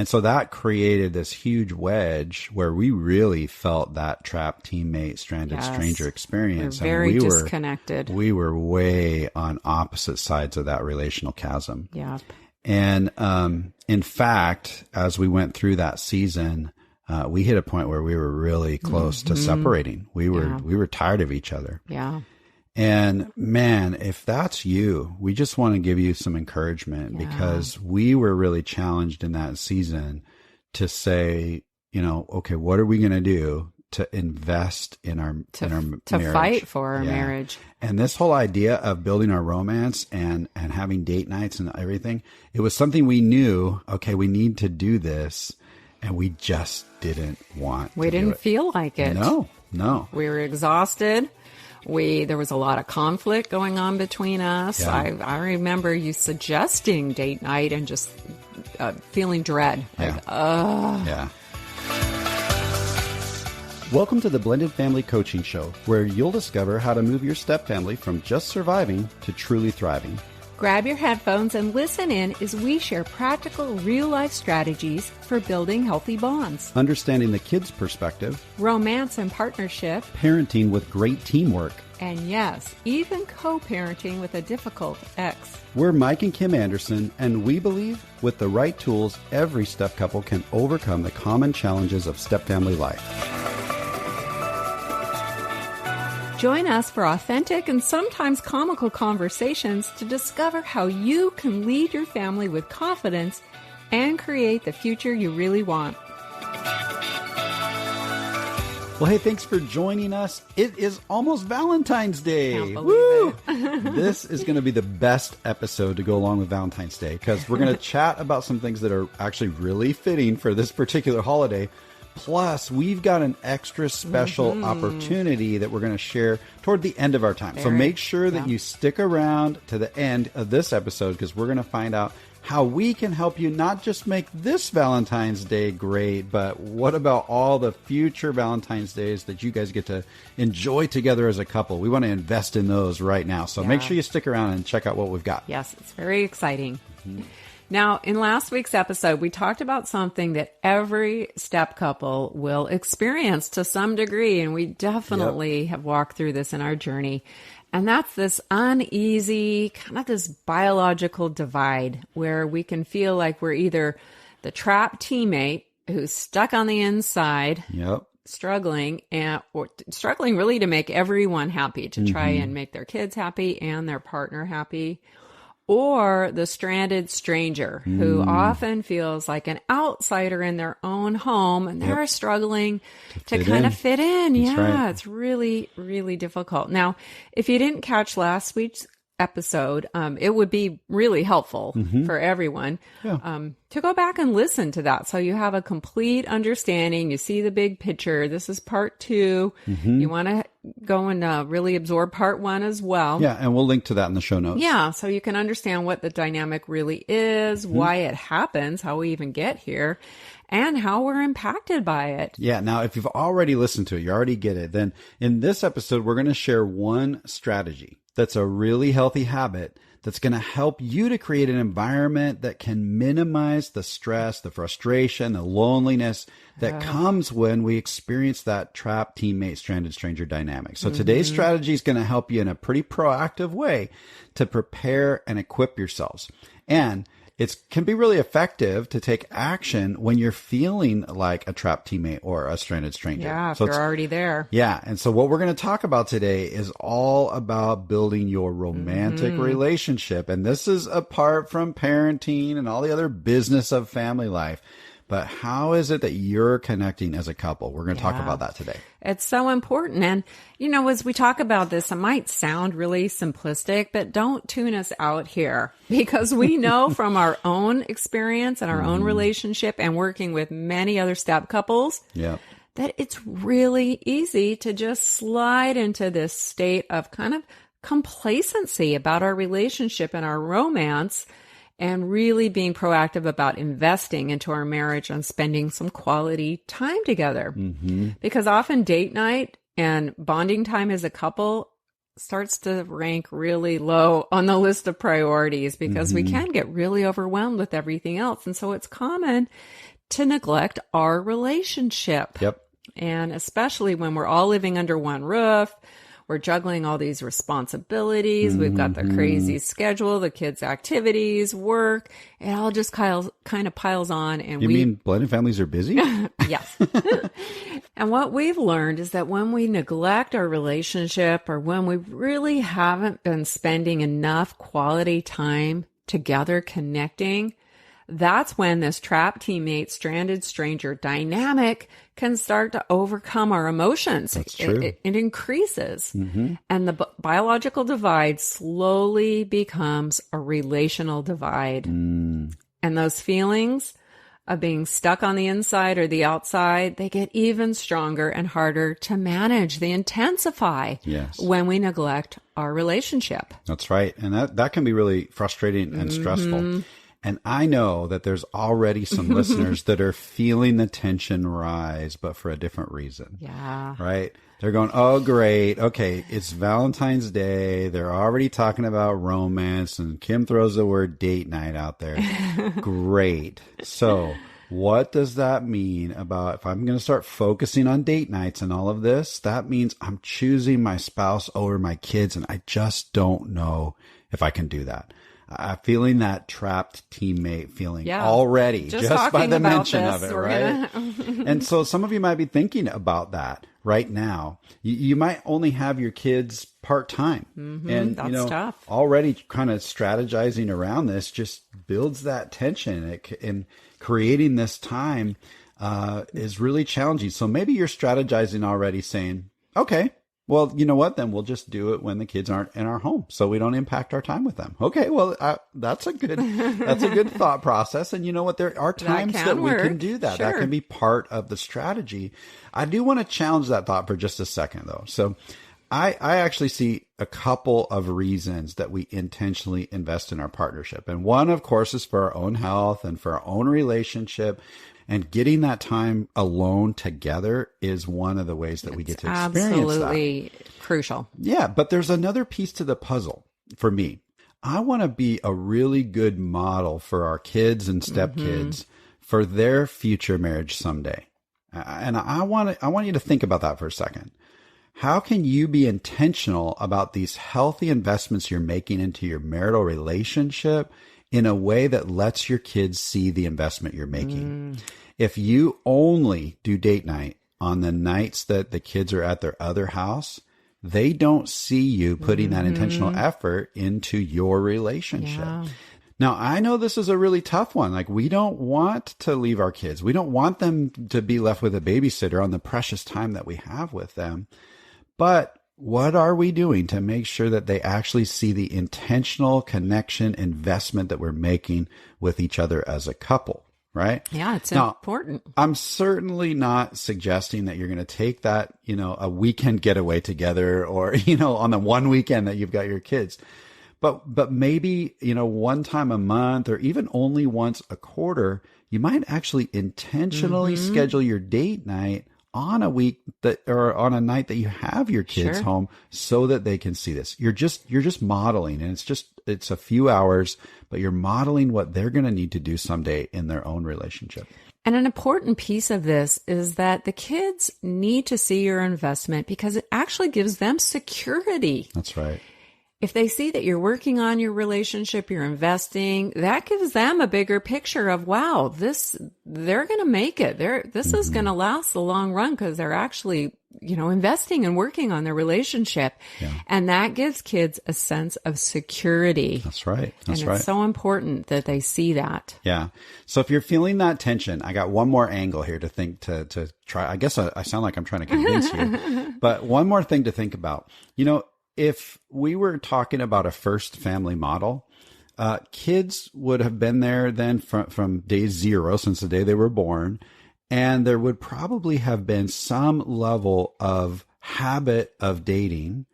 And so that created this huge wedge where we really felt that trapped teammate, stranded stranger experience. We're very disconnected. We were way on opposite sides of that relational chasm. Yeah. And in fact, as we went through that season, we hit a point where we were really close to separating. We were tired of each other. Yeah. And man, if that's you, we just want to give you some encouragement because we were really challenged in that season to say, okay, what are we going to do to invest in our marriage? To fight for our marriage. And this whole idea of building our romance and having date nights and everything, it was something we knew, okay, we need to do this. And we just didn't want We didn't feel like it. No. We were exhausted. There was a lot of conflict going on between us. Yeah. I remember you suggesting date night and just feeling dread. Yeah. Welcome to the Blended Family Coaching Show, where you'll discover how to move your stepfamily from just surviving to truly thriving. Grab your headphones and listen in as we share practical, real-life strategies for building healthy bonds, Understanding the kids' perspective, romance and partnership, parenting with great teamwork. and yes, even co-parenting with a difficult ex. We're Mike and Kim Anderson, and we believe with the right tools, every step couple can overcome the common challenges of stepfamily life. Join us for authentic and sometimes comical conversations to discover how you can lead your family with confidence and create the future you really want. Well, hey, thanks for joining us. It is almost Valentine's Day. Can't believe it. This is going to be the best episode to go along with Valentine's Day because we're going to chat about some things that are actually really fitting for this particular holiday. Plus, we've got an extra special opportunity that we're going to share toward the end of our time. So make sure that you stick around to the end of this episode because we're going to find out how we can help you not just make this Valentine's Day great, but what about all the future Valentine's Days that you guys get to enjoy together as a couple? We want to invest in those right now. So make sure you stick around and check out what we've got. Yes, it's very exciting. Now, in last week's episode, we talked about something that every step couple will experience to some degree, and we definitely have walked through this in our journey. And that's this uneasy, kind of this biological divide where we can feel like we're either the trapped teammate who's stuck on the inside, struggling really to make everyone happy, to try and make their kids happy and their partner happy. Or the stranded stranger who often feels like an outsider in their own home and they're struggling to kind of fit in. That's right. It's really, really difficult. Now, if you didn't catch last week's episode, it would be really helpful for everyone to go back and listen to that. So you have a complete understanding. You see the big picture. This is part 2. You want to go and really absorb part 1 as well. Yeah, and we'll link to that in the show notes. Yeah, so you can understand what the dynamic really is, why it happens, how we even get here, and how we're impacted by it. Yeah, now if you've already listened to it, you already get it, then in this episode, we're going to share one strategy that's a really healthy habit that's going to help you to create an environment that can minimize the stress, the frustration, the loneliness that comes when we experience that trapped teammate, stranded stranger dynamic. So today's strategy is going to help you in a pretty proactive way to prepare and equip yourselves. And it can be really effective to take action when you're feeling like a trapped teammate or a stranded stranger. Yeah, if you're already there. Yeah. And so what we're going to talk about today is all about building your romantic relationship. And this is apart from parenting and all the other business of family life. But how is it that you're connecting as a couple? We're going to talk about that today. It's so important. And, as we talk about this, it might sound really simplistic, but don't tune us out here because we know from our own experience and our own relationship and working with many other step couples that it's really easy to just slide into this state of kind of complacency about our relationship and our romance, and really being proactive about investing into our marriage and spending some quality time together. Because often date night and bonding time as a couple starts to rank really low on the list of priorities because we can get really overwhelmed with everything else. And so it's common to neglect our relationship. Yep. And especially when we're all living under one roof, we're juggling all these responsibilities. We've got the crazy schedule, the kids' activities, work. It all just kind of piles on. And You mean blended families are busy? Yes. And what we've learned is that when we neglect our relationship or when we really haven't been spending enough quality time together connecting, that's when this trapped teammate, stranded stranger dynamic can start to overcome our emotions. That's true. It increases. And the biological divide slowly becomes a relational divide. And those feelings of being stuck on the inside or the outside, they get even stronger and harder to manage. They intensify when we neglect our relationship. That's right. And that can be really frustrating and stressful. And I know that there's already some listeners that are feeling the tension rise, but for a different reason. Yeah. Right? They're going, oh, great. Okay, it's Valentine's Day. They're already talking about romance, and Kim throws the word date night out there. Great. So what does that mean about if I'm going to start focusing on date nights and all of this? That means I'm choosing my spouse over my kids, and I just don't know if I can do that. Feeling that trapped teammate feeling already just by the mention of it, right? And so some of you might be thinking about that right now. You might only have your kids part-time. And, that's tough. Already kind of strategizing around this just builds that tension. And creating this time is really challenging. So maybe you're strategizing already saying, okay, well, you know what? Then we'll just do it when the kids aren't in our home, so we don't impact our time with them. Okay, well, that's a good thought process. And you know what? There are times that we can do that. Sure. That can be part of the strategy. I do want to challenge that thought for just a second, though. So, I actually see a couple of reasons that we intentionally invest in our partnership, and one, of course, is for our own health and for our own relationship. And getting that time alone together is one of the ways that we get to experience absolutely crucial. Yeah, but there's another piece to the puzzle for me. I want to be a really good model for our kids and stepkids for their future marriage someday. And I want you to think about that for a second. How can you be intentional about these healthy investments you're making into your marital relationship in a way that lets your kids see the investment you're making? If you only do date night on the nights that the kids are at their other house, they don't see you putting that intentional effort into your relationship. Yeah. Now, I know this is a really tough one. Like, we don't want to leave our kids. We don't want them to be left with a babysitter on the precious time that we have with them. But what are we doing to make sure that they actually see the intentional connection investment that we're making with each other as a couple? Right? Yeah, it's important. I'm certainly not suggesting that you're going to take that, a weekend getaway together or, on the one weekend that you've got your kids. But maybe, one time a month or even only once a quarter, you might actually intentionally schedule your date night on a week or on a night that you have your kids home so that they can see this. You're just modeling, and it's a few hours, but you're modeling what they're going to need to do someday in their own relationship. And an important piece of this is that the kids need to see your investment because it actually gives them security. That's right. If they see that you're working on your relationship, you're investing, that gives them a bigger picture of, wow, they're going to make it. This is going to last the long run because they're actually, investing and working on their relationship. Yeah. And that gives kids a sense of security. That's right. And it's so important that they see that. Yeah. So if you're feeling that tension, I got one more angle here to try. I guess I sound like I'm trying to convince you, but one more thing to think about. If we were talking about a first family model, kids would have been there then from day zero, since the day they were born. And there would probably have been some level of habit of dating.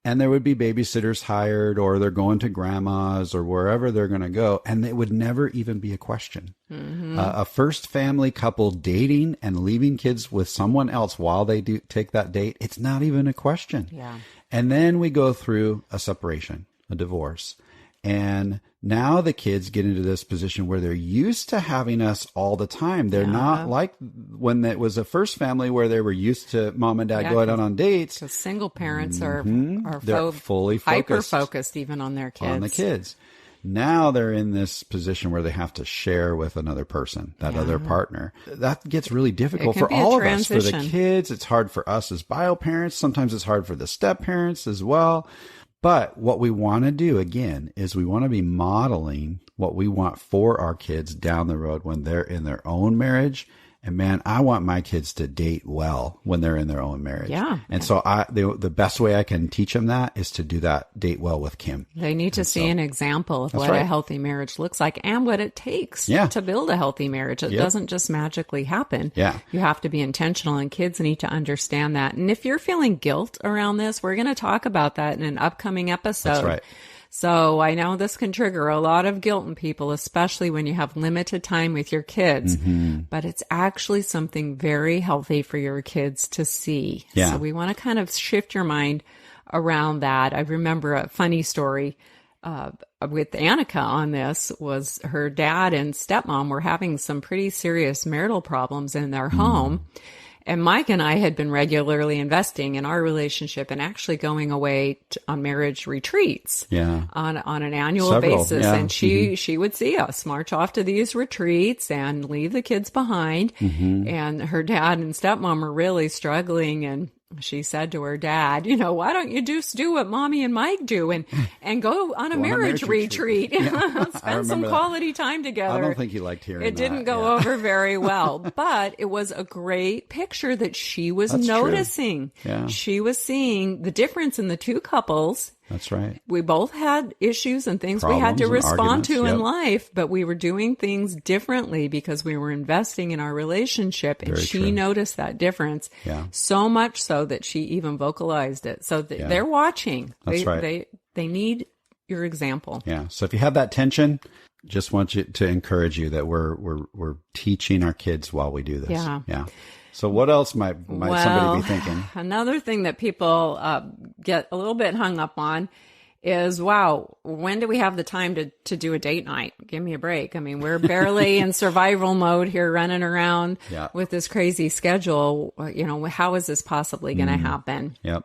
And there would be babysitters hired, or they're going to grandma's or wherever they're going to go. And it would never even be a question. A first family couple dating and leaving kids with someone else while they do take that date, it's not even a question. Yeah. And then we go through a separation, a divorce. And now the kids get into this position where they're used to having us all the time. They're not like when it was a first family where they were used to mom and dad going out on dates. Because single parents are they're fully focused, hyper-focused even on their kids. On the kids. Now they're in this position where they have to share with another person, that other partner. That gets really difficult for all of us. For the kids, it's hard for us as bio parents. Sometimes it's hard for the step parents as well. But what we want to do, again, is we want to be modeling what we want for our kids down the road when they're in their own marriage. And man, I want my kids to date well when they're in their own marriage. Yeah. And so the best way I can teach them that is to do that, date well with Kim. They need to see an example of what a healthy marriage looks like and what it takes to build a healthy marriage. It doesn't just magically happen. Yeah. You have to be intentional, and kids need to understand that. And if you're feeling guilt around this, we're going to talk about that in an upcoming episode. That's right. So I know this can trigger a lot of guilt in people, especially when you have limited time with your kids, but it's actually something very healthy for your kids to see. Yeah. So we want to kind of shift your mind around that. I remember a funny story with Annika on this. Was her dad and stepmom were having some pretty serious marital problems in their home. And Mike and I had been regularly investing in our relationship and actually going away on marriage retreats on an annual basis. Yeah. And she would see us march off to these retreats and leave the kids behind. And her dad and stepmom were really struggling, and she said to her dad, why don't you just do what Mommy and Mike do and go on a marriage retreat, spend some quality time together. I don't think he liked hearing it. Didn't go over very well, but it was a great picture that she was noticing. Yeah. She was seeing the difference in the two couples. That's right. We both had issues and things Problems we had to respond to in Yep. life, but we were doing things differently because we were investing in our relationship, and Very she true. noticed that difference. Yeah. So much so that she even vocalized it. So they're watching. That's right. They need your example. Yeah. So if you have that tension, just want you to encourage you that we're teaching our kids while we do this. Yeah. Yeah. So what else might somebody be thinking? Another thing that people get a little bit hung up on is, wow, when do we have the time to do a date night? Give me a break. I mean, we're barely in survival mode here, running around with this crazy schedule. How is this possibly going to happen? Yep.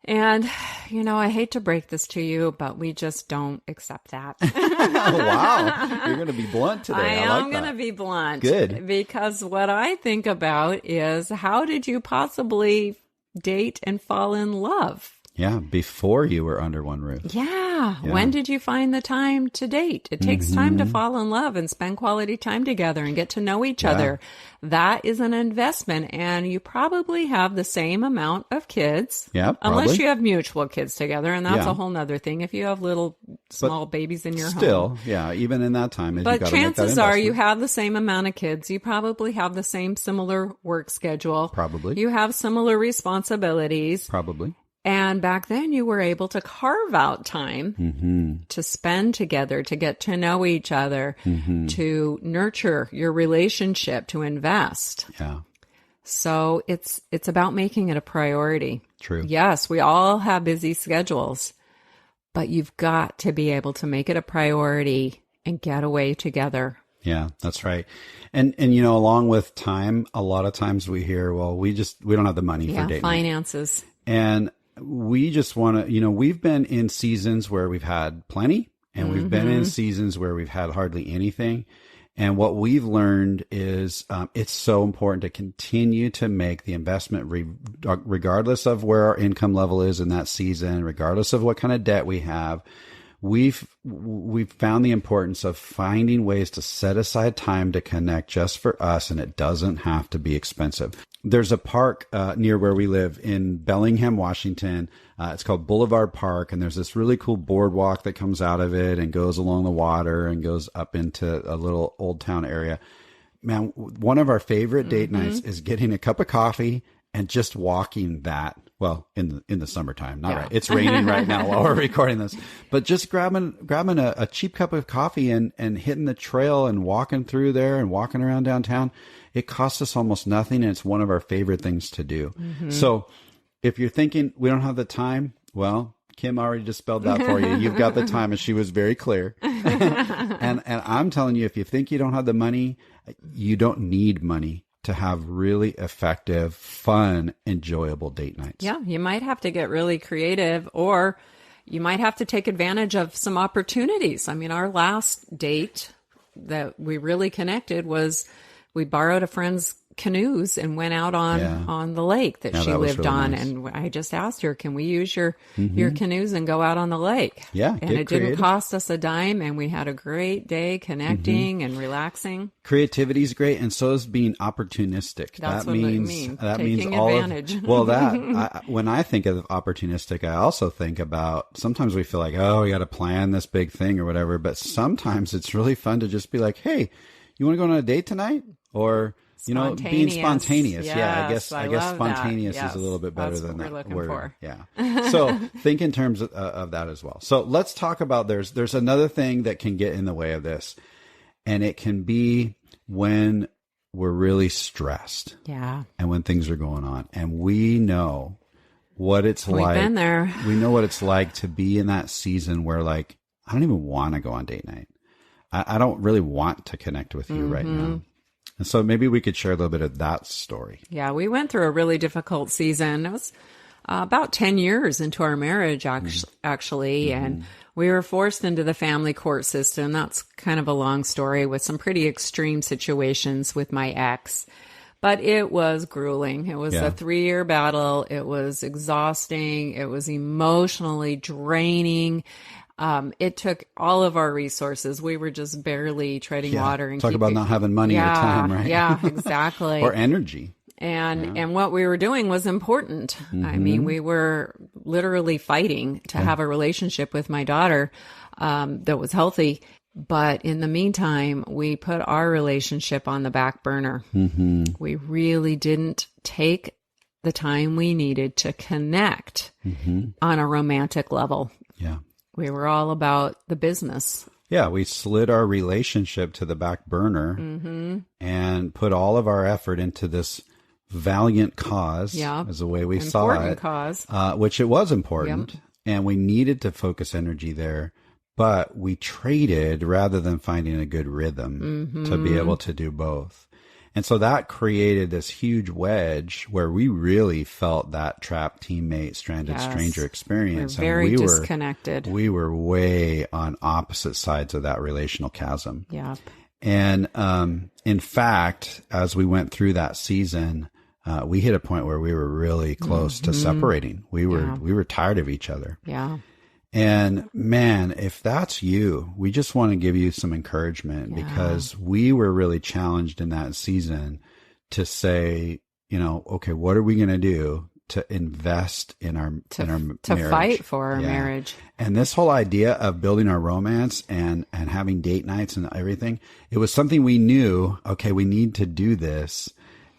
And, I hate to break this to you, but we just don't accept that. Wow. You're going to be blunt today. I like am going to be blunt. Good. Because what I think about is, how did you possibly date and fall in love? Yeah. Before you were under one roof. Yeah. When did you find the time to date? It takes time to fall in love and spend quality time together and get to know each other. That is an investment, and you probably have the same amount of kids. Yeah, probably. Unless you have mutual kids together, and that's a whole nother thing. If you have little small babies in your home. Still, even in that time. But chances are you have the same amount of kids. You probably have the same similar work schedule. Probably. You have similar responsibilities. Probably. And back then you were able to carve out time to spend together, to get to know each other, to nurture your relationship, to invest. Yeah. So it's about making it a priority. True. Yes, we all have busy schedules, but you've got to be able to make it a priority and get away together. Yeah, that's right. And along with time, a lot of times we hear, well, we don't have the money for date night. Finances. And we just want to, we've been in seasons where we've had plenty, and we've been in seasons where we've had hardly anything. And what we've learned is it's so important to continue to make the investment regardless of where our income level is in that season, regardless of what kind of debt we have. We've found the importance of finding ways to set aside time to connect just for us, and it doesn't have to be expensive. There's a park near where we live in Bellingham, Washington. It's called Boulevard Park, and there's this really cool boardwalk that comes out of it and goes along the water and goes up into a little old town area. Man, one of our favorite date nights is getting a cup of coffee and just walking that. Well, in the summertime, not right. It's raining right now while we're recording this, but just grabbing a cheap cup of coffee and hitting the trail and walking through there and walking around downtown. It costs us almost nothing, and it's one of our favorite things to do. So if you're thinking we don't have the time, well, Kim already dispelled that for you. You've got the time, and she was very clear. and I'm telling you, if you think you don't have the money, you don't need money to have really effective, fun, enjoyable date nights. Yeah, you might have to get really creative, or you might have to take advantage of some opportunities. I mean, our last date that we really connected was we borrowed a friend's canoes and went out on the lake that she that was lived really on. nice. And I just asked her, can we use your canoes and go out on the lake? Yeah, And get it didn't creative. cost us a dime, and we had a great day connecting and relaxing. Creativity is great, and so is being opportunistic. That's that what means I mean. that Taking means all advantage. of well. When I think of opportunistic, I also think about sometimes we feel like, oh, we got to plan this big thing or whatever. But sometimes it's really fun to just be like, hey, you want to go on a date tonight, or being spontaneous. Yeah, I guess love spontaneous that. is a little bit better That's than what that we're looking word. for. Yeah. So think in terms of that as well. So let's talk about there's another thing that can get in the way of this, and it can be when we're really stressed. Yeah. And when things are going on, and we know what it's We've like. been there. We know what it's like to be in that season where, like, I don't even want to go on date night. I don't really want to connect with you right now. And so maybe we could share a little bit of that story. Yeah, we went through a really difficult season. It was about 10 years into our marriage, actually, and we were forced into the family court system. That's kind of a long story with some pretty extreme situations with my ex. But it was grueling. It was a 3-year battle. It was exhausting. It was emotionally draining. It took all of our resources. We were just barely treading water. And talk about not having money or time, right? Yeah, exactly. Or energy. And what we were doing was important. I mean, we were literally fighting to have a relationship with my daughter that was healthy. But in the meantime, we put our relationship on the back burner. We really didn't take the time we needed to connect on a romantic level. Yeah. We were all about the business. Yeah, we slid our relationship to the back burner and put all of our effort into this valiant cause, as the way we saw it. Important cause. Which it was important, and we needed to focus energy there, but we traded rather than finding a good rhythm to be able to do both. And so that created this huge wedge where we really felt that trapped teammate, stranded stranger experience. We're very and disconnected. We were way on opposite sides of that relational chasm. Yeah. And in fact, as we went through that season, we hit a point where we were really close to separating. We were tired of each other. Yeah. And man, if that's you, we just want to give you some encouragement because we were really challenged in that season to say, okay, what are we going to do to invest in our marriage? To fight for our marriage. And this whole idea of building our romance and having date nights and everything, it was something we knew, okay, we need to do this.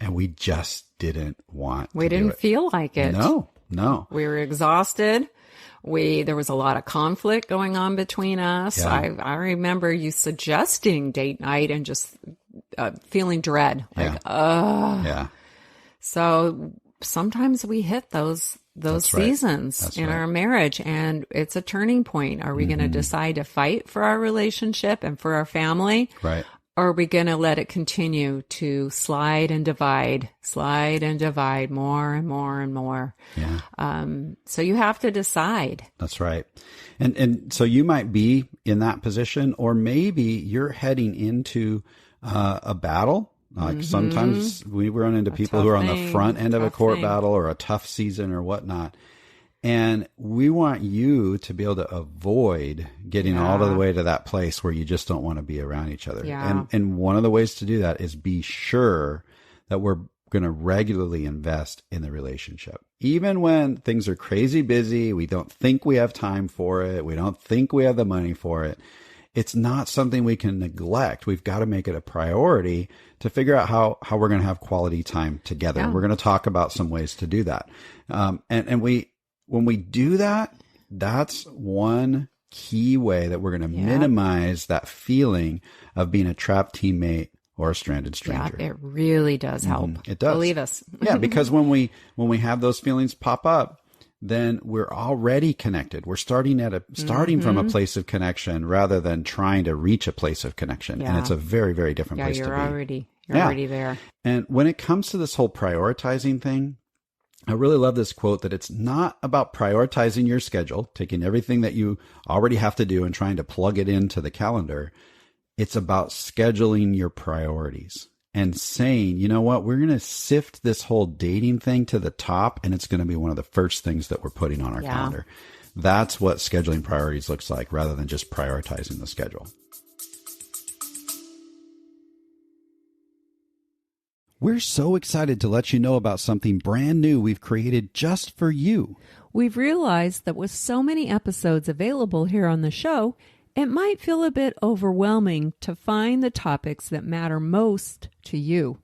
And we just didn't want to. We didn't feel like it. No. We were exhausted. There was a lot of conflict going on between us. Yeah. I remember you suggesting date night and just feeling dread. So sometimes we hit those seasons in our marriage, and it's a turning point. Are we going to decide to fight for our relationship and for our family? Right. Or are we going to let it continue to slide and divide more and more and more? Yeah. So you have to decide. That's right. And so you might be in that position, or maybe you're heading into a battle. Like sometimes we run into people who are on the front end of a court battle or a tough season or whatnot. And we want you to be able to avoid getting all the way to that place where you just don't want to be around each other. Yeah. And one of the ways to do that is be sure that we're going to regularly invest in the relationship. Even when things are crazy busy, we don't think we have time for it, we don't think we have the money for it, it's not something we can neglect. We've got to make it a priority to figure out how we're going to have quality time together. Yeah. We're going to talk about some ways to do that. When we do that, that's one key way that we're going to minimize that feeling of being a trapped teammate or a stranded stranger. Yeah, it really does help. It does. Believe us. Yeah, because when we have those feelings pop up, then we're already connected. We're starting from a place of connection rather than trying to reach a place of connection. Yeah. And it's a very, very different place to be. You're already there. And when it comes to this whole prioritizing thing, I really love this quote that it's not about prioritizing your schedule, taking everything that you already have to do and trying to plug it into the calendar. It's about scheduling your priorities and saying, you know what, we're going to sift this whole dating thing to the top, and it's going to be one of the first things that we're putting on our calendar. That's what scheduling priorities looks like, rather than just prioritizing the schedule. We're so excited to let you know about something brand new we've created just for you. We've realized that with so many episodes available here on the show, it might feel a bit overwhelming to find the topics that matter most to you.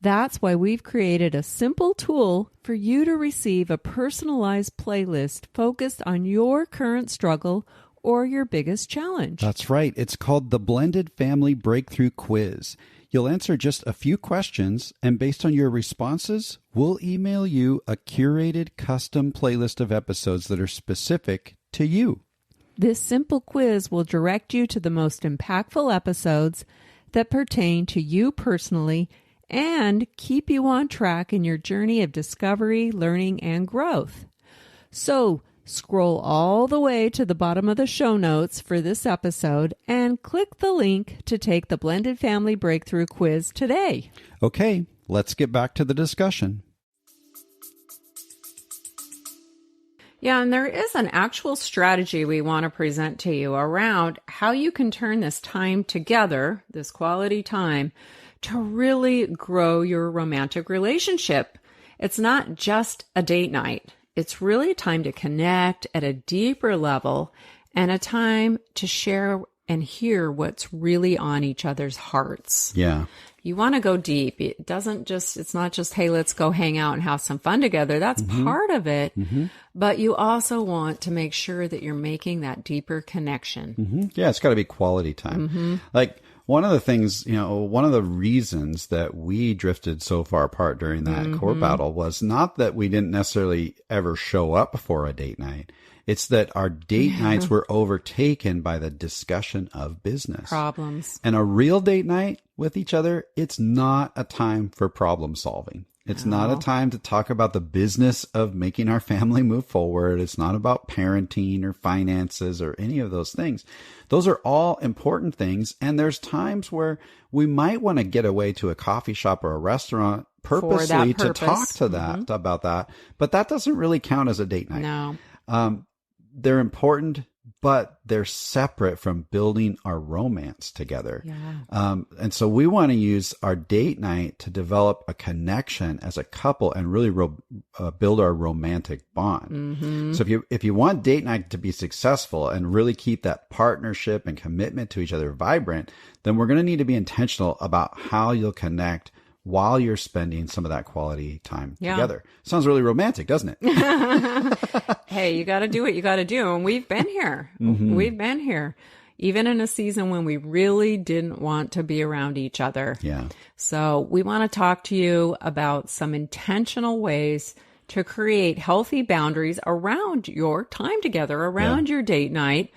That's why we've created a simple tool for you to receive a personalized playlist focused on your current struggle or your biggest challenge. That's right. It's called the Blended Family Breakthrough Quiz. You'll answer just a few questions, and based on your responses, we'll email you a curated custom playlist of episodes that are specific to you. This simple quiz will direct you to the most impactful episodes that pertain to you personally and keep you on track in your journey of discovery, learning, and growth. So, scroll all the way to the bottom of the show notes for this episode and click the link to take the Blended Family Breakthrough Quiz today. Okay, let's get back to the discussion. Yeah, and there is an actual strategy we want to present to you around how you can turn this time together, this quality time, to really grow your romantic relationship. It's not just a date night. It's really a time to connect at a deeper level and a time to share and hear what's really on each other's hearts. Yeah. You want to go deep. It's not just, hey, let's go hang out and have some fun together. That's part of it. But you also want to make sure that you're making that deeper connection. Yeah, it's got to be quality time. Like one of the things, one of the reasons that we drifted so far apart during that court battle was not that we didn't necessarily ever show up for a date night. It's that our date nights were overtaken by the discussion of business Problems. And a real date night with each other, it's not a time for problem solving. It's not a time to talk about the business of making our family move forward. It's not about parenting or finances or any of those things. Those are all important things. And there's times where we might want to get away to a coffee shop or a restaurant purposely to talk to about that. But that doesn't really count as a date night. No. They're important, but they're separate from building our romance together. Yeah. And so we want to use our date night to develop a connection as a couple and really build our romantic bond. So if you want date night to be successful and really keep that partnership and commitment to each other vibrant, then we're going to need to be intentional about how you'll connect while you're spending some of that quality time together. Sounds really romantic, doesn't it? Hey, you got to do what you got to do. And we've been here. We've been here, even in a season when we really didn't want to be around each other. Yeah. So we want to talk to you about some intentional ways to create healthy boundaries around your time together, around your date night,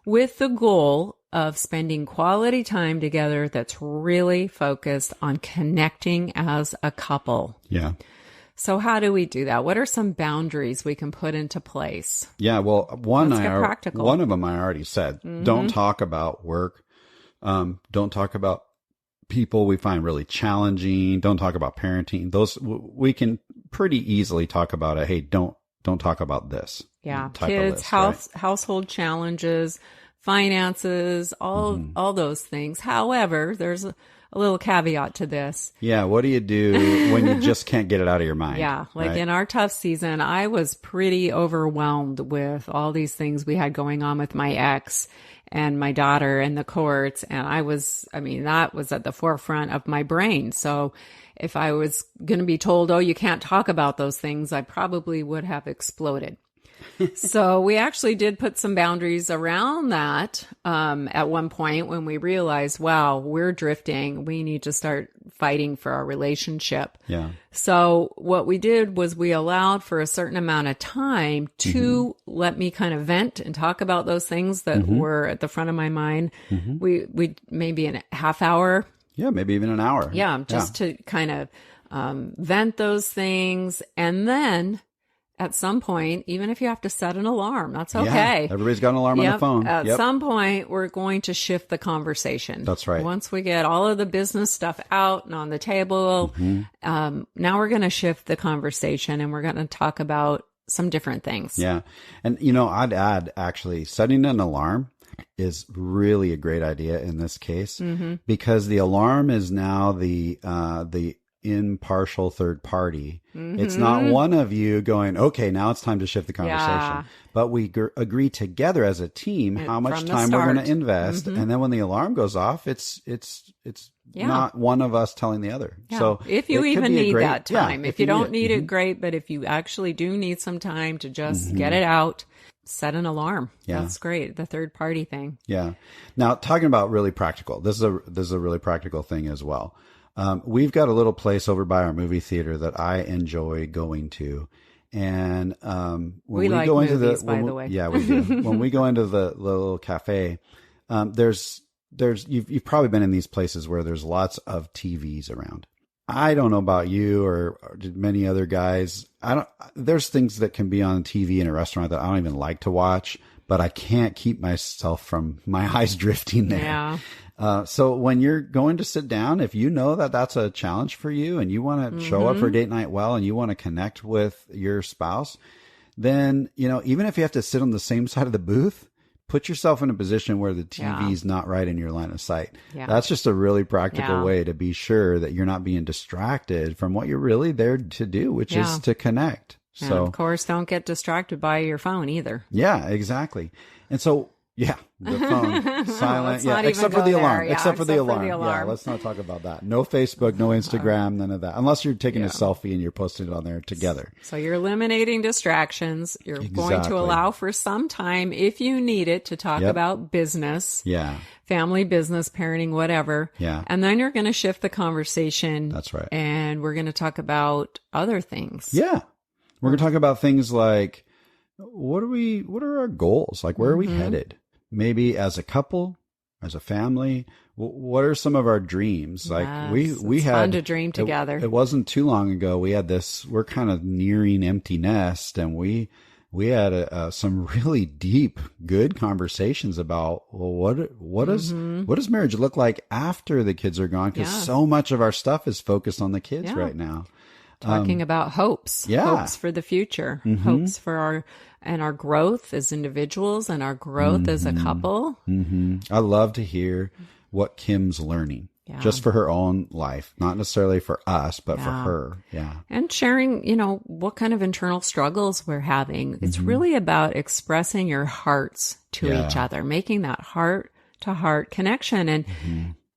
with the goal of spending quality time together that's really focused on connecting as a couple. Yeah. So how do we do that? What are some boundaries we can put into place? Yeah, well, one of them I already said. Don't talk about work. Don't talk about people we find really challenging. Don't talk about parenting. Those we can pretty easily talk about it. Hey, don't talk about this. Yeah, kids, household challenges, finances, all those things. However, there's a little caveat to this. Yeah, what do you do when you just can't get it out of your mind? Yeah, in our tough season, I was pretty overwhelmed with all these things we had going on with my ex and my daughter and the courts. And that was at the forefront of my brain. So if I was going to be told, oh, you can't talk about those things, I probably would have exploded. So we actually did put some boundaries around that at one point when we realized, wow, we're drifting. We need to start fighting for our relationship. Yeah. So what we did was we allowed for a certain amount of time to let me kind of vent and talk about those things that were at the front of my mind. We maybe a half hour. Yeah, maybe even an hour. Yeah, just to kind of vent those things. And then at some point, even if you have to set an alarm, that's okay. Yeah, everybody's got an alarm on the phone. At some point, we're going to shift the conversation. That's right. Once we get all of the business stuff out and on the table, now we're going to shift the conversation and we're going to talk about some different things. Yeah. And, you know, I'd add actually setting an alarm is really a great idea in this case because the alarm is now the impartial third party. It's not one of you going, okay, now it's time to shift the conversation, but we agree together as a team how much time we're going to invest. And then when the alarm goes off, it's not one of us telling the other. Yeah. So if you even need that time, if you don't need it, it, great. But if you actually do need some time to just get it out, set an alarm. Yeah. That's great. The third party thing. Yeah. Now talking about really practical, this is a really practical thing as well. We've got a little place over by our movie theater that I enjoy going to. And when we like go into movies, by the way. Yeah, we do. When we go into the little cafe, there's you've probably been in these places where there's lots of TVs around. I don't know about you or many other guys. There's things that can be on TV in a restaurant that I don't even like to watch, but I can't keep myself from my eyes drifting there. Yeah. So when you're going to sit down, if you know that that's a challenge for you and you want to show up for date night well and you want to connect with your spouse, then, you know, even if you have to sit on the same side of the booth, put yourself in a position where the TV is not right in your line of sight. Yeah. That's just a really practical way to be sure that you're not being distracted from what you're really there to do, which is to connect. And so of course, don't get distracted by your phone either. Yeah, exactly. And so, yeah, the phone silent. not Except even for the go alarm. there. Yeah, Except for the except for alarm. the alarm. Yeah, let's not talk about that. No Facebook, no Instagram, none of that. Unless you're taking a selfie and you're posting it on there together. So you're eliminating distractions. You're going to allow for some time, if you need it, to talk about business. Yeah. Family, business, parenting, whatever. Yeah. And then you're going to shift the conversation. That's right. And we're going to talk about other things. Yeah. We're going to talk about things like, what are our goals? Like, where are we headed? Maybe as a couple, as a family, what are some of our dreams? Like we had fun to dream together. It wasn't too long ago. We had we're kind of nearing empty nest, and we had some really deep, good conversations about, well, what does marriage look like after the kids are gone? Because so much of our stuff is focused on the kids right now. Talking about hopes, hopes for the future, hopes for our growth as individuals and our growth as a couple. I love to hear what Kim's learning just for her own life, not necessarily for us, but for her. Yeah. And sharing, you know, what kind of internal struggles we're having. It's really about expressing your hearts to each other, making that heart to heart connection. And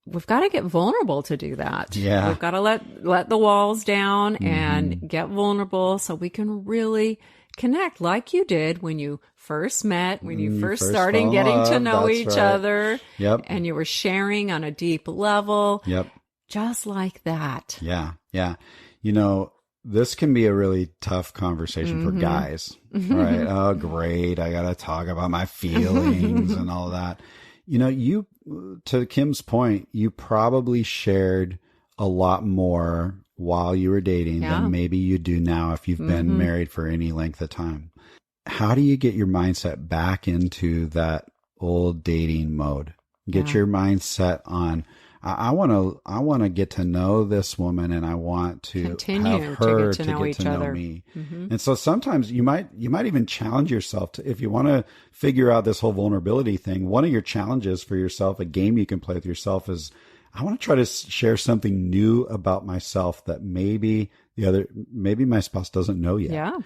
we've got to get vulnerable to do that. Yeah. We've got to let the walls down and get vulnerable so we can really connect like you did when you first met, when you first started getting to know each other. Yep. And you were sharing on a deep level. Yep. Just like that. Yeah. Yeah. You know, this can be a really tough conversation for guys, right? Oh, great. I got to talk about my feelings and all that. You know, to Kim's point, you probably shared a lot more while you were dating than maybe you do now if you've been married for any length of time. How do you get your mindset back into that old dating mode? Get your mindset on, I want to get to know this woman, and I want to continue have her to get to know me. And so sometimes you might even challenge yourself to, if you want to figure out this whole vulnerability thing, one of your challenges for yourself, a game you can play with yourself is, I want to try to share something new about myself that maybe my spouse doesn't know yet. Yeah.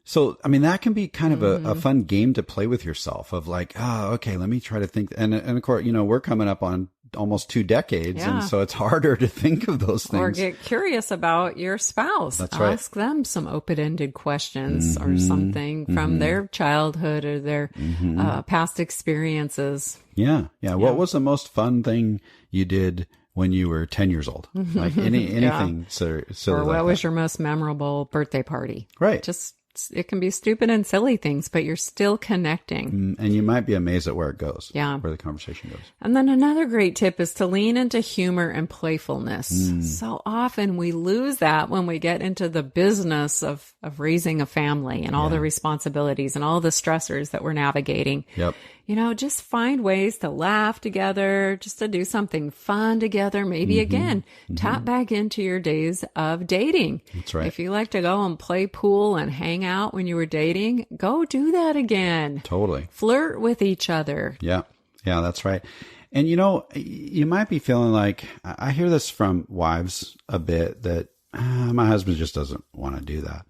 So, I mean, that can be kind of a fun game to play with yourself of like, okay, let me try to think. And of course, you know, we're coming up on almost 2 decades. Yeah. And so it's harder to think of those things. Or get curious about your spouse. That's right. Ask them some open-ended questions or something from their childhood or their past experiences. Yeah. What was the most fun thing you did when you were 10 years old? Like anything silly Or what like was that. your most memorable birthday party? Right. Just, it can be stupid and silly things, but you're still connecting. And you might be amazed at where it goes. Yeah. Where the conversation goes. And then another great tip is to lean into humor and playfulness. So often we lose that when we get into the business of raising a family and all the responsibilities and all the stressors that we're navigating. Yep. You know, just find ways to laugh together, just to do something fun together. Maybe again, tap back into your days of dating. That's right. If you like to go and play pool and hang out when you were dating, go do that again. Totally. Flirt with each other. Yeah, that's right. And you know, you might be feeling like, I hear this from wives a bit, that my husband just doesn't want to do that.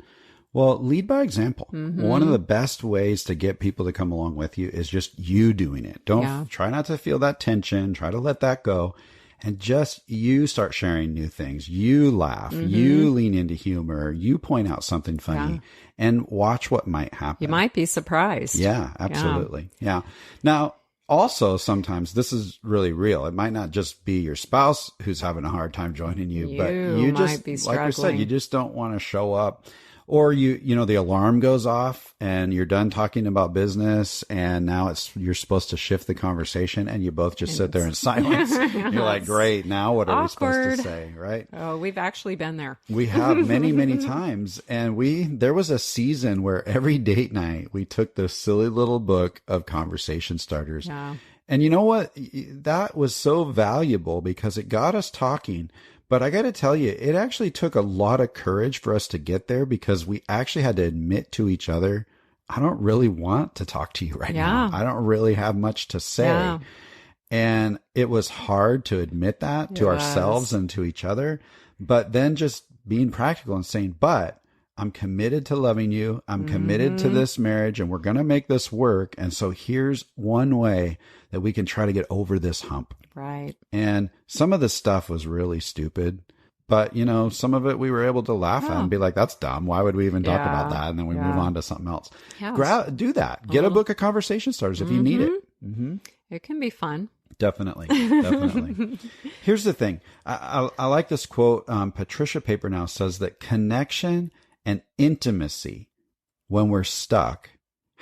Well, lead by example. One of the best ways to get people to come along with you is just you doing it. Try not to feel that tension. Try to let that go. And just you start sharing new things. You laugh. You lean into humor. You point out something funny and watch what might happen. You might be surprised. Yeah, absolutely. Yeah. Now, also, sometimes this is really real. It might not just be your spouse who's having a hard time joining you, but you might just, be like I said, struggling. you just don't want to show up. Or you know, the alarm goes off and you're done talking about business and now you're supposed to shift the conversation and you both just sit there in silence. You're like, great, now what are we supposed Awkward. to say, right? Oh, we've actually been there. We have many, many times. And there was a season where every date night we took this silly little book of conversation starters. Yeah. And you know what? That was so valuable because it got us talking. But I got to tell you, it actually took a lot of courage for us to get there because we actually had to admit to each other, I don't really want to talk to you right now. I don't really have much to say. Yeah. And it was hard to admit that to ourselves and to each other. But then just being practical and saying, but I'm committed to loving you. I'm committed to this marriage and we're going to make this work. And so here's one way that we can try to get over this hump. Right. And some of the stuff was really stupid, but you know, some of it we were able to laugh at and be like, that's dumb. Why would we even talk about that? And then we move on to something else. Yes. Do that. Get a book of conversation starters if you need it. It can be fun. Definitely. Here's the thing. I like this quote. Patricia Papernow says that connection and intimacy when we're stuck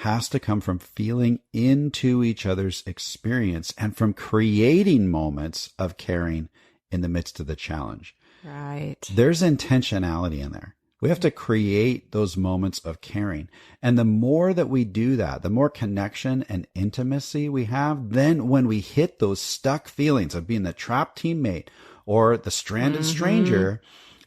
has to come from feeling into each other's experience and from creating moments of caring in the midst of the challenge. Right. There's intentionality in there. We have to create those moments of caring. And the more that we do that, the more connection and intimacy we have, then when we hit those stuck feelings of being the trapped teammate or the stranded stranger,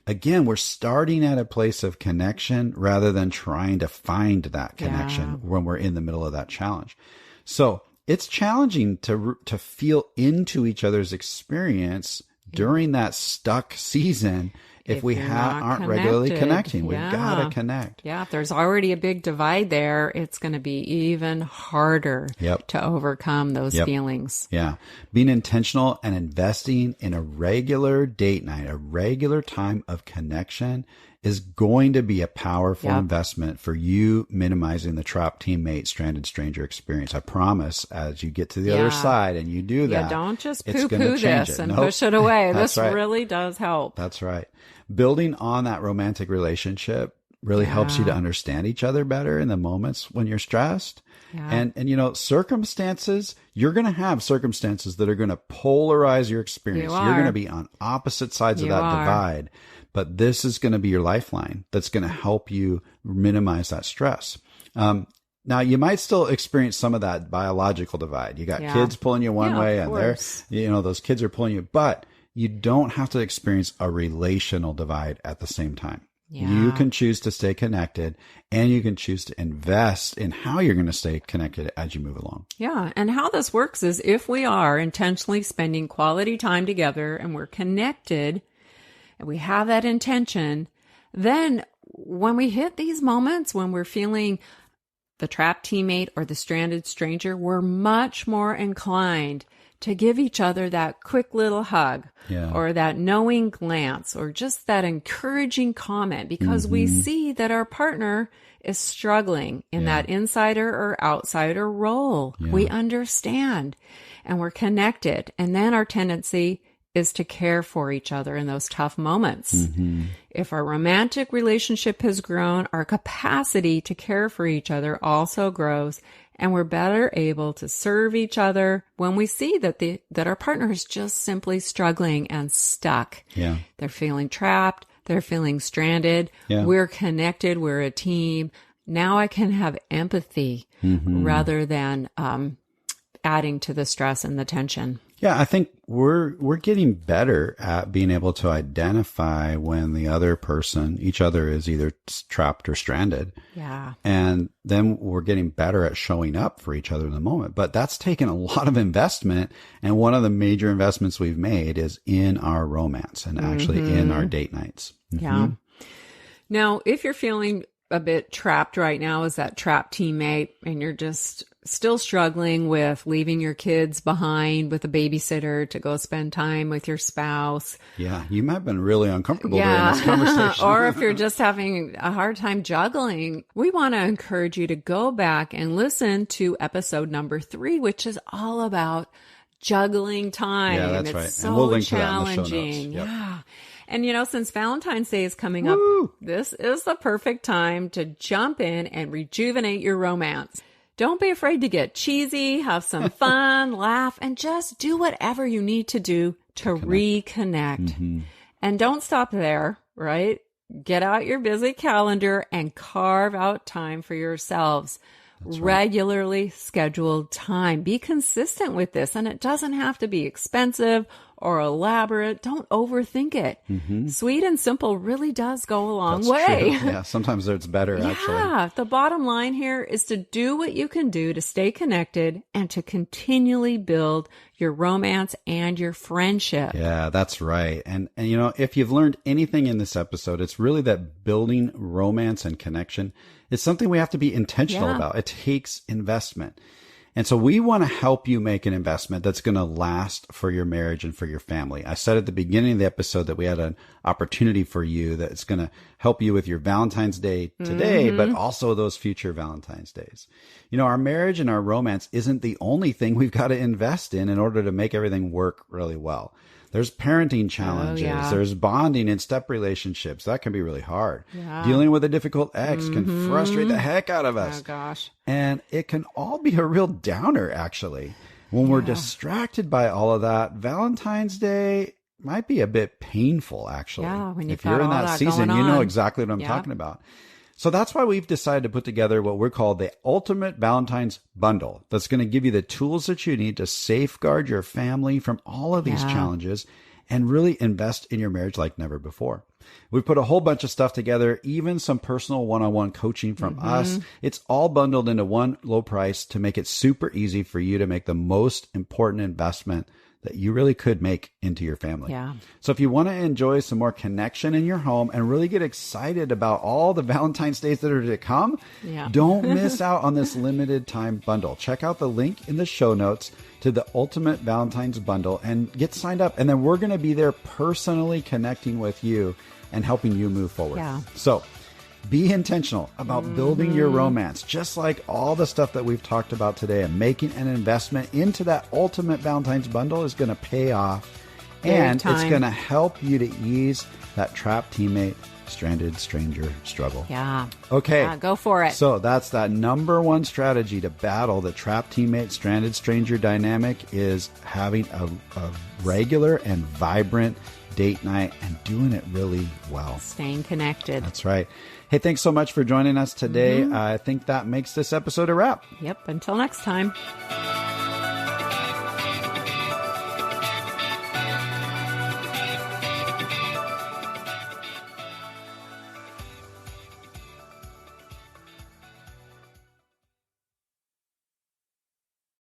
again, we're starting at a place of connection rather than trying to find that connection when we're in the middle of that challenge. So it's challenging to feel into each other's experience during that stuck season if we aren't regularly connecting. We've got to connect. Yeah, if there's already a big divide there, it's going to be even harder to overcome those feelings. Yeah. Being intentional and investing in a regular date night, a regular time of connection is going to be a powerful investment for you minimizing the trapped teammate, stranded stranger experience. I promise as you get to the other side and you do that. Yeah, don't just it's poo-poo this and push it away. This really does help. That's right. Building on that romantic relationship really helps you to understand each other better in the moments when you're stressed. Yeah. And you know, circumstances, you're going to have circumstances that are going to polarize your experience. You're going to be on opposite sides of that divide. But this is going to be your lifeline that's going to help you minimize that stress. Now, you might still experience some of that biological divide. You got kids pulling you one way and those kids are pulling you, but you don't have to experience a relational divide at the same time. Yeah. You can choose to stay connected and you can choose to invest in how you're going to stay connected as you move along. Yeah. And how this works is if we are intentionally spending quality time together and we're connected and we have that intention, then when we hit these moments, when we're feeling the trapped teammate or the stranded stranger, we're much more inclined to give each other that quick little hug Yeah. or that knowing glance or just that encouraging comment because we see that our partner is struggling in that insider or outsider role. Yeah. We understand and we're connected. And then our tendency is to care for each other in those tough moments. If our romantic relationship has grown, our capacity to care for each other also grows, and we're better able to serve each other when we see that our partner is just simply struggling and stuck. Yeah. They're feeling trapped. They're feeling stranded. Yeah. We're connected. We're a team. Now I can have empathy rather than adding to the stress and the tension. Yeah, I think we're getting better at being able to identify when the other person, each other, is either trapped or stranded. Yeah. And then we're getting better at showing up for each other in the moment. But that's taken a lot of investment. And one of the major investments we've made is in our romance and actually in our date nights. Yeah. Now, if you're feeling a bit trapped right now as that trapped teammate and you're just still struggling with leaving your kids behind with a babysitter to go spend time with your spouse. Yeah, you might have been really uncomfortable during this conversation. Or if you're just having a hard time juggling, we want to encourage you to go back and listen to episode number 3, which is all about juggling time. Yeah, that's it's right. so And we'll link to that in the show notes. challenging. Yep. Yeah. And, since Valentine's Day is coming up, this is the perfect time to jump in and rejuvenate your romance. Don't be afraid to get cheesy, have some fun, laugh, and just do whatever you need to do to reconnect. And don't stop there, right? Get out your busy calendar and carve out time for yourselves. Regularly scheduled time. Be consistent with this, and it doesn't have to be expensive or elaborate. Don't overthink it. Sweet and simple really does go a long way. True. Yeah, sometimes it's better, actually. Yeah, the bottom line here is to do what you can do to stay connected and to continually build your romance and your friendship. Yeah, that's right. And if you've learned anything in this episode, it's really that building romance and connection is something we have to be intentional about. It takes investment. And so we want to help you make an investment that's going to last for your marriage and for your family. I said at the beginning of the episode that we had an opportunity for you that's going to help you with your Valentine's Day today, but also those future Valentine's Days. Our marriage and our romance isn't the only thing we've got to invest in order to make everything work really well. There's parenting challenges. There's bonding in step relationships. That can be really hard. Yeah. Dealing with a difficult ex can frustrate the heck out of us. Oh, gosh. And it can all be a real downer, actually. When we're distracted by all of that, Valentine's Day might be a bit painful, actually. Yeah, when you've if you're got in all that that season, going you know on. exactly what I'm talking about. So that's why we've decided to put together what we're called the Ultimate Valentine's Bundle. That's going to give you the tools that you need to safeguard your family from all of these challenges and really invest in your marriage like never before. We've put a whole bunch of stuff together, even some personal one-on-one coaching from us. It's all bundled into one low price to make it super easy for you to make the most important investment that you really could make into your family. Yeah. So if you want to enjoy some more connection in your home and really get excited about all the Valentine's Days that are to come, don't miss out on this limited time bundle. Check out the link in the show notes to the Ultimate Valentine's Bundle and get signed up. And then we're going to be there personally connecting with you and helping you move forward. Yeah. So be intentional about building your romance, just like all the stuff that we've talked about today, and making an investment into that Ultimate Valentine's Bundle is going to pay off. And it's going to help you to ease that trapped teammate, stranded stranger struggle. Yeah. Okay. Yeah, go for it. So that's that number one strategy to battle the trapped teammate, stranded stranger dynamic is having a regular and vibrant date night and doing it really well. Staying connected. That's right. Hey, thanks so much for joining us today. I think that makes this episode a wrap. Yep. Until next time.